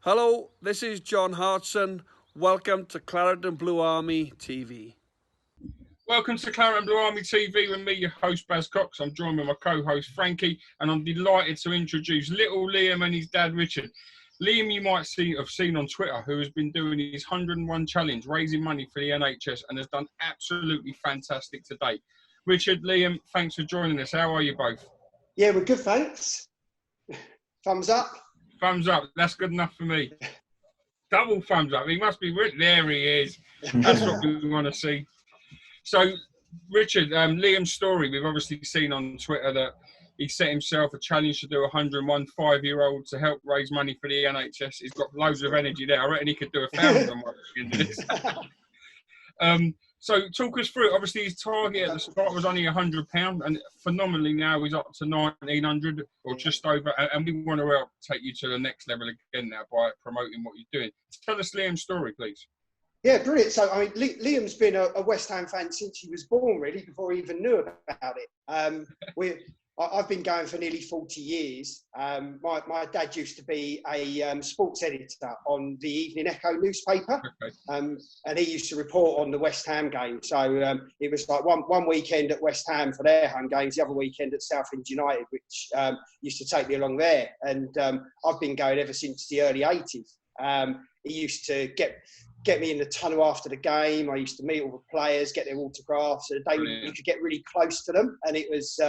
Hello, this is John Hartson. Welcome to Clarendon Blue Army TV. Welcome to Clarendon Blue Army TV with me, your host Baz Cox. I'm joined with my co-host Frankie, and I'm delighted to introduce little Liam and his dad Richard. Liam, you might have seen on Twitter, who has been doing his 101 challenge, raising money for the NHS, and has done absolutely fantastic to date. Richard, Liam, thanks for joining us. How are you both? Yeah, we're good, thanks. Thumbs up. Thumbs up. That's good enough for me. Double thumbs up. He must be there. He is. That's what we want to see. So, Richard, Liam's story, we've obviously seen on Twitter that he set himself a challenge to do 101 5-year-old to help raise money for the NHS. He's got loads of energy there. I reckon he could do 1,000 on this. So talk us through it. Obviously, his target at the start was only £100, and phenomenally now he's up to 1,900 or just over. And we want to help take you to the next level again now by promoting what you're doing. Tell us Liam's story, please. Yeah, brilliant. So, I mean, Liam's been a West Ham fan since he was born, really, before he even knew about it. I've been going for nearly 40 years. My dad used to be a sports editor on the Evening Echo newspaper, and he used to report on the West Ham game. So it was like one weekend at West Ham for their home games, the other weekend at Southend United, which used to take me along there. And I've been going ever since the early 80s. He used to get me in the tunnel after the game. I used to meet all the players, get their autographs. So you could get really close to them, and it was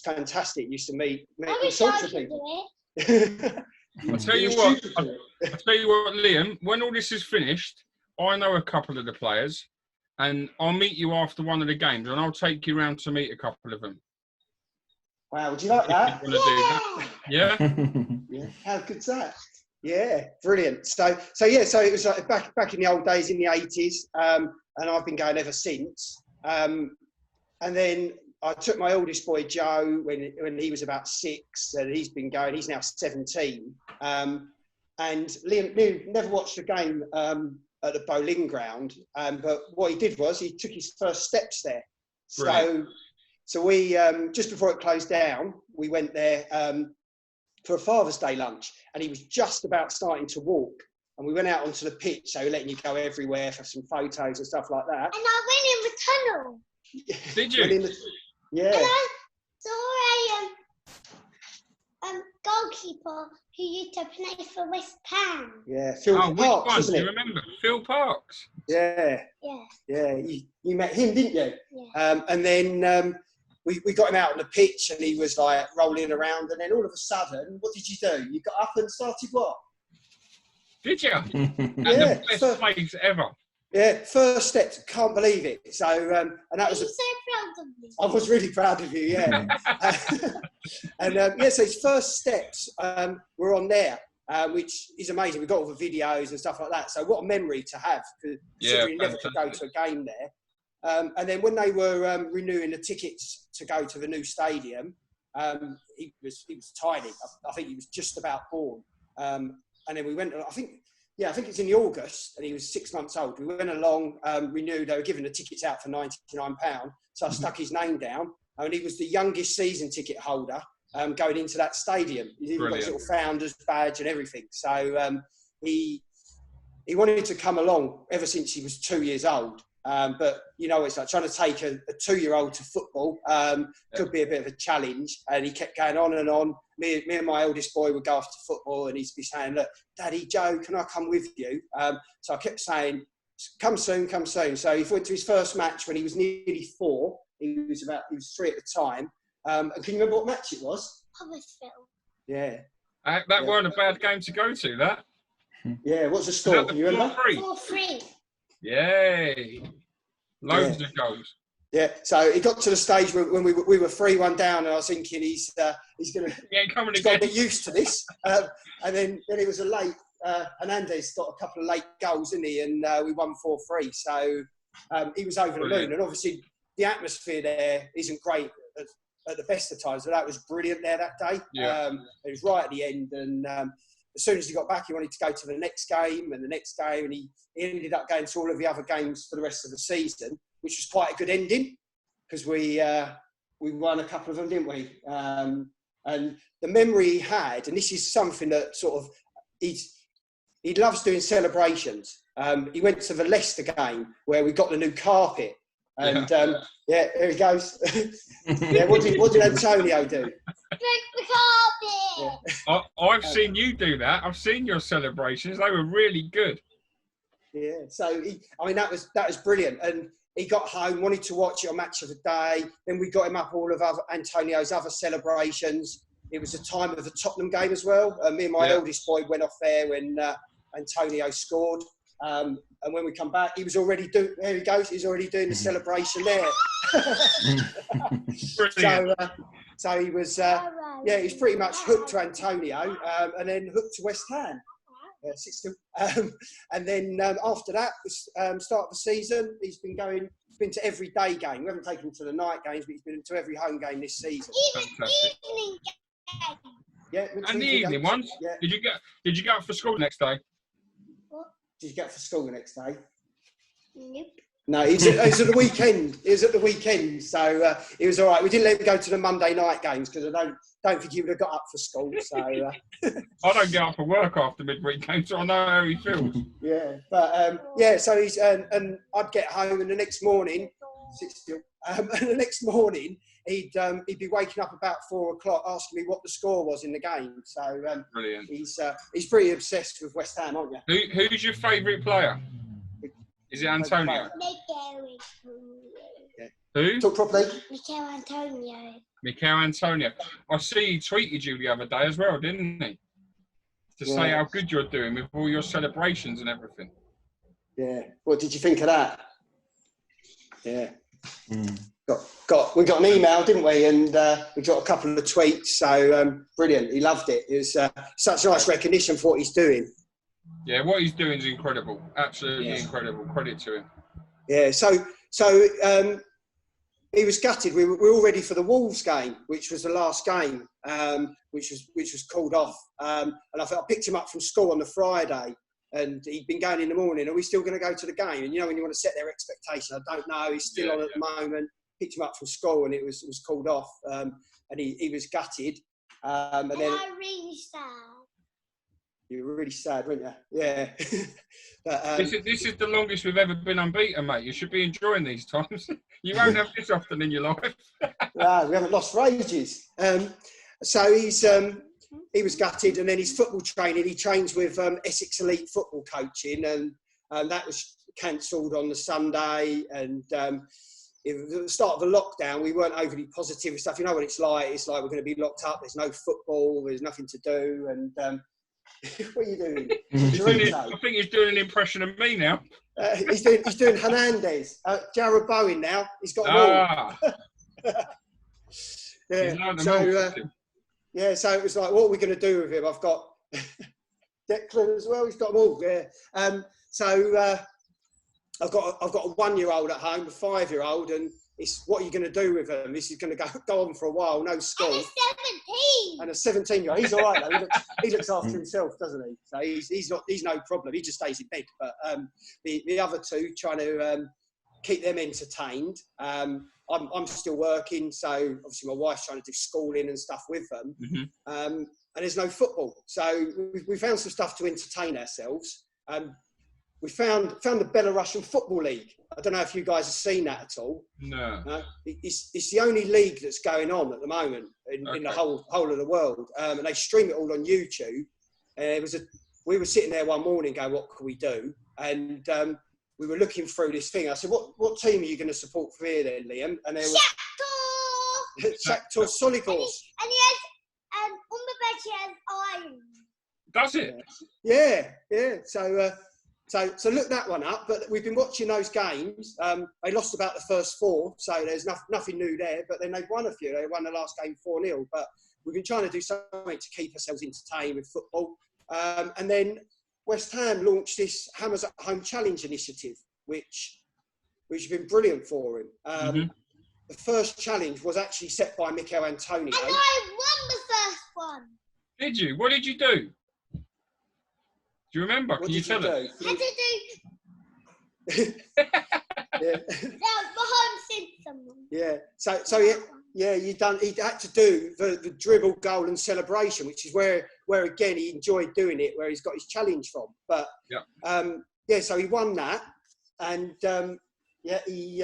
fantastic. Used to meet all sorts of people. I'll tell you what, Liam, when all this is finished, I know a couple of the players, and I'll meet you after one of the games, and I'll take you round to meet a couple of them. Wow, would you like that? You want to do that? Yeah. How good's that? Yeah, brilliant. So it was like back in the old days in the 80s, and I've been going ever since. And then I took my oldest boy Joe when he was about 6, and he's been going. He's now 17. And Liam never watched a game at the Boleyn Ground, but what he did was he took his first steps there. So we just before it closed down, we went there for a Father's Day lunch, and he was just about starting to walk. And we went out onto the pitch, so letting you go everywhere for some photos and stuff like that. And I went in the tunnel. Did you? Yeah. And I saw a goalkeeper who used to play for West Ham. Yeah, Phil Parks, wasn't it? Do you remember? Phil Parks? Yeah. Yeah. Yeah, you met him, didn't you? Yeah. And then we got him out on the pitch, and he was like rolling around, and then all of a sudden, what did you do? You got up and started what? Did you? Yeah, the best plays ever. Yeah, first steps, can't believe it. So, and that Are was... you so proud of me? I was really proud of you, yeah. And so his first steps were on there, which is amazing. We've got all the videos and stuff like that. So what a memory to have, considering never to go to a game there. And then when they were renewing the tickets to go to the new stadium, he was tiny. I think he was just about born. And then we went, I think it's in August, and he was 6 months old. We went along, renewed, they were giving the tickets out for £99. So I stuck his name down, and he was the youngest season ticket holder going into that stadium. He's even got his little founder's badge and everything. So he wanted to come along ever since he was 2 years old. But, you know, it's like trying to take a 2-year-old to football could be a bit of a challenge. And he kept going on and on. Me and my eldest boy would go off to football, and he'd be saying, look, Daddy, Joe, can I come with you? So I kept saying, come soon, come soon. So he went to his first match when he was nearly 4. He was 3 at the time. And can you remember what match it was? Huddersfield. Yeah. That weren't a bad game to go to, that. Yeah, what's the score? Can you remember? 4-3. Yay. Loads of goals. Yeah, so it got to the stage when we were 3-1 down, and I was thinking he's going to get used to this. And then it was a late. Hernandez got a couple of late goals, didn't he? And we won 4-3. So he was over the moon. And obviously the atmosphere there isn't great at the best of times, but that was brilliant there that day. Yeah. It was right at the end, and as soon as he got back, he wanted to go to the next game and the next game, and he ended up going to all of the other games for the rest of the season, which was quite a good ending, because we won a couple of them, didn't we? And the memory he had, and this is something that sort of he loves doing celebrations. He went to the Leicester game where we got the new carpet. And there he goes. Yeah, what did Antonio do? Break the carpet. Yeah. I've seen you do that. I've seen your celebrations. They were really good. Yeah, so that was brilliant. And he got home, wanted to watch it on Match of the Day. Then we got him up all of Antonio's other celebrations. It was the time of the Tottenham game as well. Me and my eldest boy went off there when Antonio scored. And when we come back, he was already doing. There he goes. He's already doing the celebration there. So he was. He's pretty much hooked to Antonio, and then hooked to West Ham. Sit still. And then after that, start of the season, he's been to every day game. We haven't taken him to the night games, but he's been to every home game this season. Even evening game. Yeah, and the evening ones. Yeah. Did you go up for school next day? What? Did you get up for school the next day? Nope. No, it was at the weekend. It was at the weekend, so it was all right. We didn't let him go to the Monday night games because I don't think he would have got up for school. So I don't get up for work after midweek games, so I know how he feels. Yeah, but so he's and I'd get home and the next morning, sit still. And the next morning he'd be waking up about 4 o'clock asking me what the score was in the game. So Brilliant. He's pretty obsessed with West Ham, aren't you? Who's your favourite player? Is it Antonio? Who? Talk properly. Mikel Antonio. Mikel Antonio. I see he tweeted you the other day as well, didn't he? To say how good you're doing with all your celebrations and everything. Yeah. What did you think of that? Yeah. We got an email, didn't we? And we got a couple of tweets. So brilliant. He loved it. It was such nice recognition for what he's doing. Yeah, what he's doing is incredible. Absolutely incredible. Credit to him. Yeah. So he was gutted. We were all ready for the Wolves game, which was the last game, which was called off. And I picked him up from school on the Friday, and he'd been going in the morning. Are we still going to go to the game? And when you want to set their expectation, I don't know. He's still on at the moment. Picked him up from school, and it was called off. And he was gutted. And then I'm really sad. You were really sad, weren't you? Yeah. But, this is the longest we've ever been unbeaten, mate. You should be enjoying these times. You won't have this often in your life. No, we haven't lost for ages. So he was gutted, and then his football training, he trains with Essex Elite Football Coaching, and that was cancelled on the Sunday. And at the start of the lockdown, we weren't overly positive and stuff. You know what it's like? It's like we're going to be locked up. There's no football. There's nothing to do. And what are you doing? I think he's doing an impression of me now. He's doing Hernandez. Jared Bowen now. He's got them all. Yeah. So it was like, what are we going to do with him? I've got Declan as well. He's got them all. Yeah. So I've got a 1-year-old at home, a 5-year-old, and it's what are you going to do with him? This is going to go on for a while. No school. And a 17-year-old. He's all right though. He looks after himself, doesn't he? So he's no problem. He just stays in bed. But the other two, trying to keep them entertained. I'm still working, so obviously my wife's trying to do schooling and stuff with them. Mm-hmm. And there's no football, so we found some stuff to entertain ourselves. We found the Belarusian Football League. I don't know if you guys have seen that at all. No. It's the only league that's going on at the moment in the whole of the world, and they stream it all on YouTube. We were sitting there one morning going, what can we do? And we were looking through this thing. I said, what team are you going to support from here then, Liam? And there was Shakhtar Soligorsk. And he has, on the bed he has iron. Does it? Yeah. So look that one up. But we've been watching those games. They lost about the first 4, so there's nothing new there. But then they've won a few. They won the last game 4-0. But we've been trying to do something to keep ourselves entertained with football. And then West Ham launched this Hammers at Home Challenge initiative, which has been brilliant for him. The first challenge was actually set by Mikel Antonio. And I won the first one. Did you? What did you do? Do you remember? Can you tell us? I had to do... Yeah. behind someone. Yeah. So he had to do the dribble, goal and celebration, which is where where again he enjoyed doing it, where he's got his challenge from. But so he won that, and he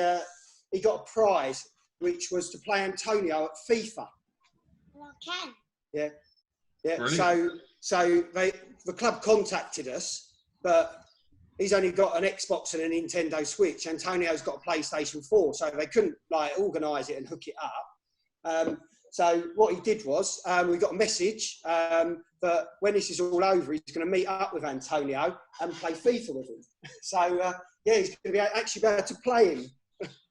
got a prize, which was to play Antonio at FIFA. Okay. Yeah. Brilliant. So the club contacted us, but he's only got an Xbox and a Nintendo Switch. Antonio's got a PlayStation 4, so they couldn't organise it and hook it up. So what he did was, we got a message that when this is all over, he's going to meet up with Antonio and play FIFA with him. So he's going to actually be able to play him.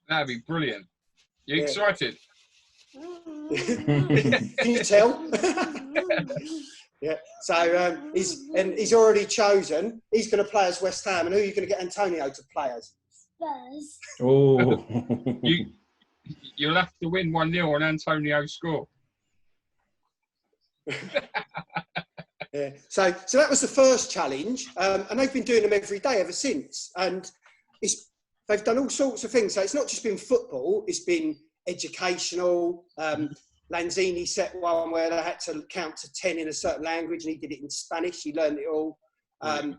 That'd be brilliant. You excited? Can you tell? Yeah. So he's already chosen. He's going to play as West Ham, and who are you going to get Antonio to play as? Spurs. Oh. You'll have to win 1-0 on Antonio's score. Yeah. So that was the first challenge, and they've been doing them every day ever since. And they've done all sorts of things. So it's not just been football; it's been educational. Lanzini set one where they had to count to 10 in a certain language, and he did it in Spanish. He learned it all.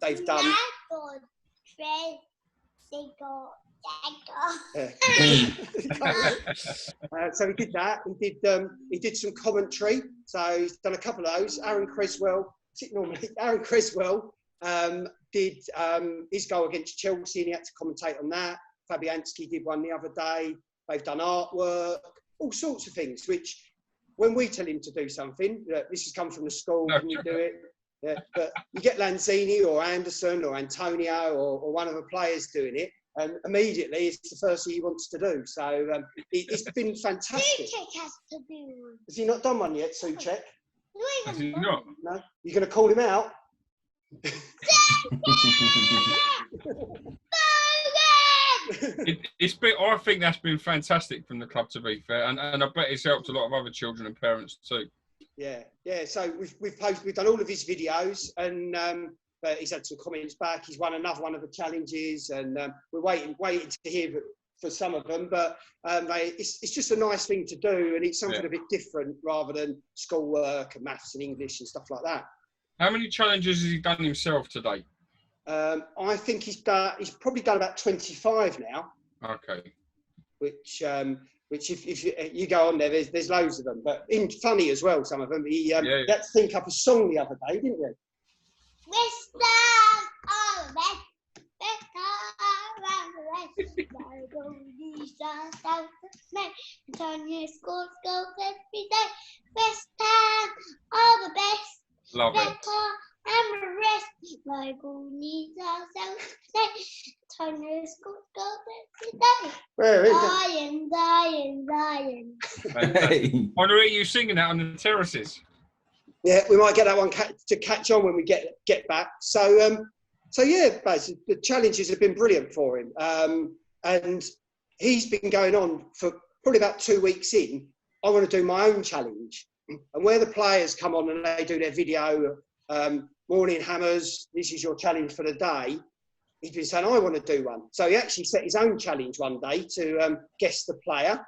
They've done. So he did that. He did some commentary. So he's done a couple of those. Aaron Creswell did his goal against Chelsea, and he had to commentate on that. Fabianski did one the other day. They've done artwork, all sorts of things, which when we tell him to do something, this has come from the school, can you do it? Yeah, but you get Lanzini or Anderson or Antonio or one of the players doing it, and immediately it's the first thing he wants to do. So it's been fantastic. Suchek has to do one. Has he not done one yet, Suchek? Has he not? No? You're going to call him out? I think that's been fantastic from the club, to be fair, and I bet it's helped a lot of other children and parents too. Yeah. So we've done all of his videos, and but he's had some comments back. He's won another one of the challenges, and we're waiting to hear for some of them. But it's just a nice thing to do, and it's something a bit different rather than schoolwork and maths and English and stuff like that. How many challenges has he done himself today? I think he's probably done about 25 now. Okay. Which if you go on there, there's loads of them, but funny as well. Some of them. He had to think up a song the other day, didn't you? Antonio scores goals every day. West Ham are the best. Love it. And the rest, my goal needs ourselves today. Antonio scores goals every day. Where is it? Zion. I want to hear you singing that on the terraces. Yeah, we might get that one to catch on when we get back. So basically, the challenges have been brilliant for him, and he's been going on for probably about 2 weeks in. I want to do my own challenge, and where the players come on and they do their video. Morning Hammers, this is your challenge for the day. He's been saying, I want to do one. So he actually set his own challenge one day to guess the player.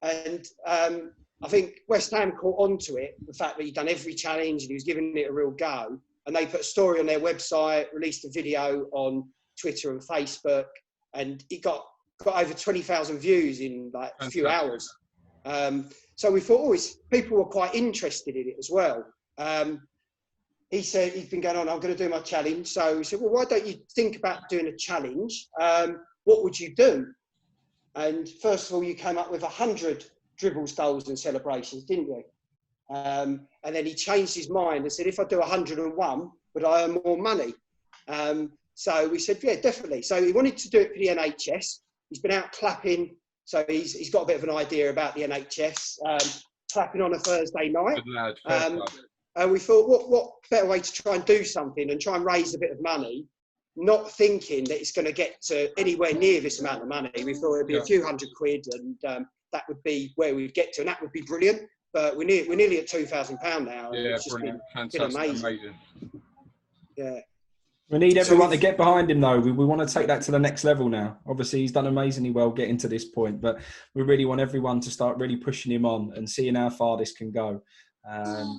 And I think West Ham caught onto it, the fact that he'd done every challenge and he was giving it a real go. And they put a story on their website, released a video on Twitter and Facebook, and it got over 20,000 views in like a few hours. So we thought, people were quite interested in it as well. He said he's been going on, I'm going to do my challenge. So he said, well, why don't you think about doing a challenge? What would you do? And first of all, you came up with 100 dribbles, goals and celebrations, didn't you? And then he changed his mind and said, if I do 101, would I earn more money? So we said, yeah, definitely. So he wanted to do it for the NHS. He's been out clapping. So he's got a bit of an idea about the NHS, clapping on a Thursday night. Good lad. And we thought, what better way to try and do something and try and raise a bit of money, not thinking that it's going to get to anywhere near this amount of money. We thought it'd be a few £100 and that would be where we'd get to, and that would be brilliant. But we're nearly at £2,000 now. Yeah, it's just brilliant. been amazing. Yeah. We need everyone to get behind him, though. We want to take that to the next level now. Obviously, he's done amazingly well getting to this point, but we really want everyone to start really pushing him on and seeing how far this can go.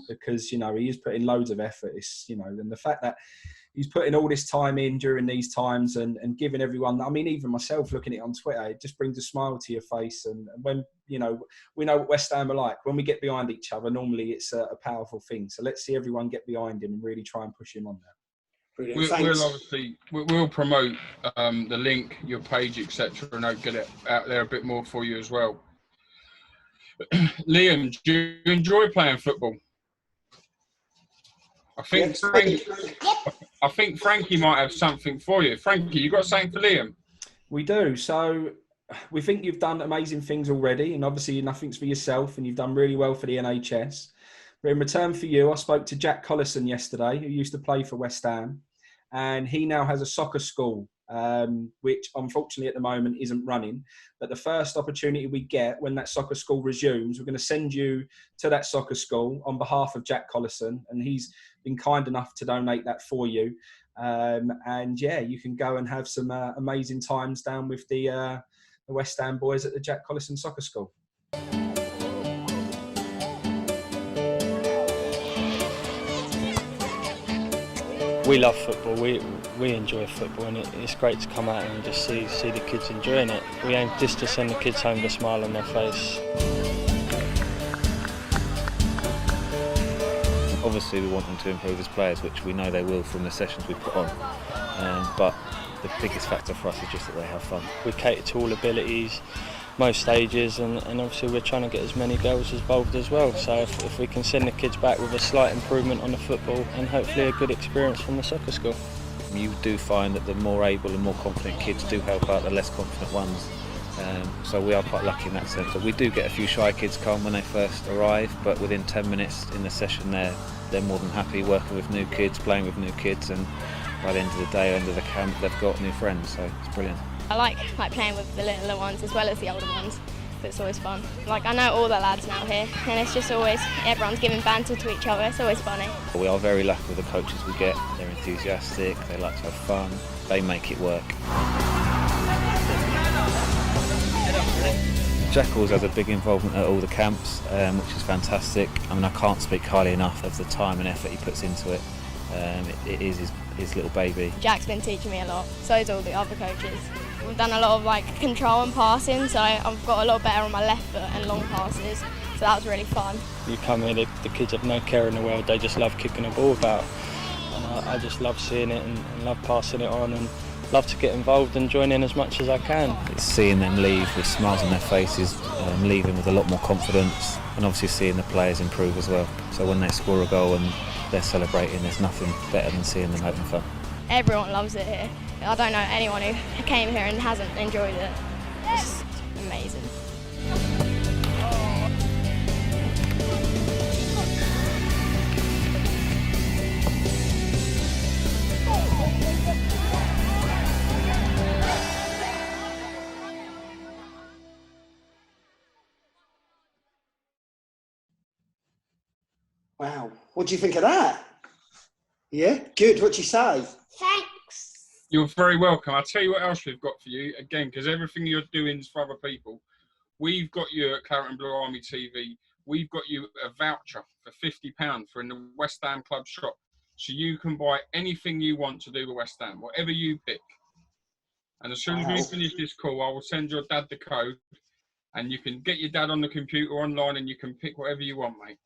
because, you know, he is putting loads of effort. It's, you know, and the fact that he's putting all this time in during these times and giving everyone, I mean, even myself looking at it on Twitter, it just brings a smile to your face. And when, you know, we know what West Ham are like. When we get behind each other, normally it's a powerful thing. So let's see everyone get behind him and really try and push him on there. We'll promote the link, your page, etc., and I'll get it out there a bit more for you as well. Liam, do you enjoy playing football? I think Frankie might have something for you. Frankie, you got something for Liam? We do. So we think you've done amazing things already, and obviously nothing's for yourself, and you've done really well for the NHS. But in return for you, I spoke to Jack Collison yesterday, who used to play for West Ham, and he now has a soccer school, which unfortunately at the moment isn't running. But the first opportunity we get when that soccer school resumes, we're going to send you to that soccer school on behalf of Jack Collison, and he's been kind enough to donate that for you. And yeah, you can go and have some amazing times down with the West Ham boys at the Jack Collison Soccer School. We love football, we enjoy football, and it's great to come out and just see the kids enjoying it. We aim just to send the kids home with a smile on their face. Obviously we want them to improve as players, which we know they will from the sessions we put on, but the biggest factor for us is just that they have fun. We cater to all abilities, most stages, and obviously we're trying to get as many girls involved as well. So if we can send the kids back with a slight improvement on the football and hopefully a good experience from the soccer school. You do find that the more able and more confident kids do help out the less confident ones. So we are quite lucky in that sense. So we do get a few shy kids come when they first arrive, but within 10 minutes in the session they're more than happy working with new kids, playing with new kids, and by the end of the day, end of the camp, they've got new friends, so it's brilliant. I like playing with the littler ones as well as the older ones. It's always fun. Like, I know all the lads now here, and it's just always, everyone's giving banter to each other. It's always funny. We are very lucky with the coaches we get. They're enthusiastic, they like to have fun, they make it work. Jack always has a big involvement at all the camps, which is fantastic. I mean, I can't speak highly enough of the time and effort he puts into it. It is his little baby. Jack's been teaching me a lot, so is all the other coaches. We've done a lot of control and passing, so I've got a lot better on my left foot and long passes, so that was really fun. You come here, the kids have no care in the world, they just love kicking a ball about. And I just love seeing it and love passing it on, and love to get involved and join in as much as I can. It's seeing them leave with smiles on their faces, leaving with a lot more confidence, and obviously seeing the players improve as well. So when they score a goal and they're celebrating, there's nothing better than seeing them having fun. Everyone loves it here. I don't know anyone who came here and hasn't enjoyed it. It's amazing. Wow. What do you think of that? Yeah? Good. What'd you say? Thanks. You're very welcome. I'll tell you what else we've got for you. Again, because everything you're doing is for other people. We've got you at Claret and Blue Army TV. We've got you a voucher for £50 for in the West Ham Club shop. So you can buy anything you want to do with West Ham, whatever you pick. And as soon as we finish this call, I will send your dad the code. And you can get your dad on the computer online and you can pick whatever you want, mate.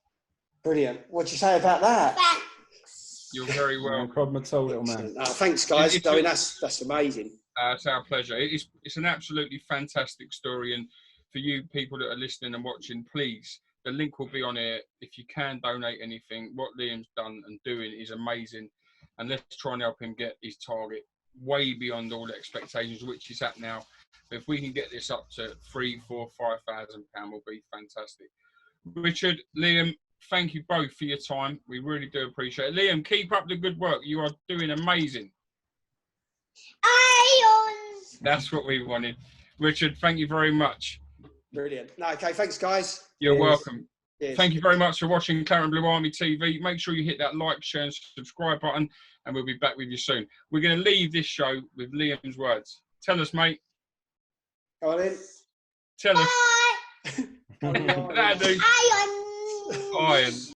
Brilliant. What'd you say about that? Thanks. You're very welcome. No problem at all, little man. Thanks, guys. I mean, that's amazing. It's our pleasure. It's an absolutely fantastic story. And for you people that are listening and watching, please, the link will be on here. If you can donate anything, what Liam's done and doing is amazing. And let's try and help him get his target way beyond all the expectations, which is at now. But if we can get this up to £3,000, £4,000, £5,000 will be fantastic. Richard, Liam, thank you both for your time. We really do appreciate it. Liam, keep up the good work. You are doing amazing. Ions. That's what we wanted. Richard, thank you very much. Brilliant. No, okay, thanks, guys. You're welcome. Cheers. Thank you very much for watching Claret and Blue Army TV. Make sure you hit that like, share and subscribe button, and we'll be back with you soon. We're going to leave this show with Liam's words. Tell us, mate. Go on in. Tell us. Bye. That'll do. Ions. Iron.